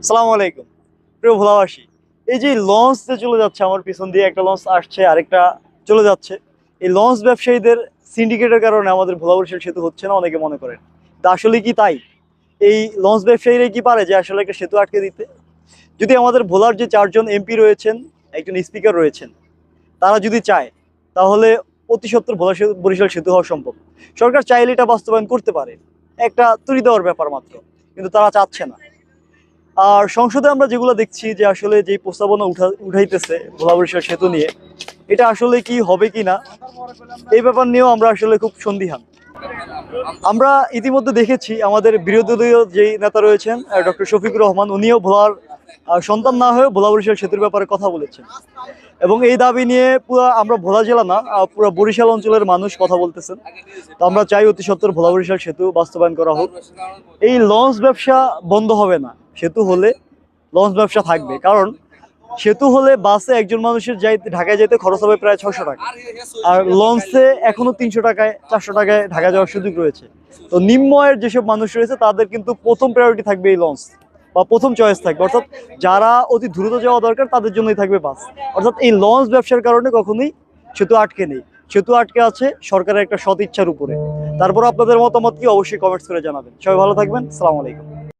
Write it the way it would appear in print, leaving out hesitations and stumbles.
সালামু আলাইকুম প্রিয় ভোলাবাসী। এই যে লঞ্চ যে চলে যাচ্ছে, আমার পিছন দিয়ে একটা লঞ্চ আসছে, আরেকটা চলে যাচ্ছে। এই লঞ্চ ব্যবসায়ীদের সিন্ডিকেটের কারণে আমাদের ভোলা বরিশাল সেতু হচ্ছে না, অনেকে মনে করেন। তা আসলে কি তাই? এই লঞ্চ ব্যবসায়ীরা কি পারে যে আসলে একটা সেতু আটকে দিতে? যদি আমাদের ভোলার যে 4জন এমপি রয়েছেন, একজন স্পিকার রয়েছেন, তারা যদি চায় তাহলে অতি সত্বর বরিশাল সেতু হওয়া সম্ভব। সরকার চাইলে এটা বাস্তবায়ন করতে পারে, একটা তুলে দেওয়ার ব্যাপার মাত্র, কিন্তু তারা চাচ্ছে না। আর সংসদে আমরা যেগুলো দেখছি যে আসলে যে প্রস্তাবনা উঠাইতেছে ভোলা বরিশাল সেতু নিয়ে, এটা আসলে কি হবে কি না, এই ব্যাপার নিয়েও আমরা আসলে খুব সন্দিহান। আমরা ইতিমধ্যে দেখেছি আমাদের বিরোধী দলীয় যেই নেতা রয়েছেন ডক্টর শফিকুর রহমান, উনিও ভোলার সন্তান না হয়ে ভোলা বরিশাল সেতুর ব্যাপারে কথা বলেছেন। এবং এই দাবি নিয়ে পুরো আমরা ভোলা জেলা না, পুরো বরিশাল অঞ্চলের মানুষ কথা বলতেছেন। তো আমরা চাই অতি সত্বর ভোলা বরিশাল সেতু বাস্তবায়ন করা হোক। এই লঞ্চ ব্যবসা বন্ধ হবে না, সেতু হলে লঞ্চ ব্যবসা থাকবে। কারণ সেতু হলে বাসে একজন মানুষের ঢাকায় যেতে খরচ হবে প্রায় 600 টাকা, আর লঞ্চে এখনো 300 টাকায় 400 টাকায় ঢাকা যাওয়ার সুযোগ রয়েছে। তো নিম্ন আয়ের যেসব মানুষ রয়েছে তাদের কিন্তু প্রথম প্রায়োরিটি থাকবে এই লঞ্চ, বা প্রথম চয়েস থাকবে। অর্থাৎ যারা অতি দ্রুত যাওয়া দরকার তাদের জন্যই থাকবে বাস। অর্থাৎ এই লঞ্চ ব্যবসার কারণে কখনোই সেতু আটকে নেই, সেতু আটকে আছে সরকারের একটা সৎ ইচ্ছার উপরে। তারপর আপনাদের মতামত কি অবশ্যই কমেন্টস করে জানাবেন। সবাই ভালো থাকবেন, আসসালামু আলাইকুম।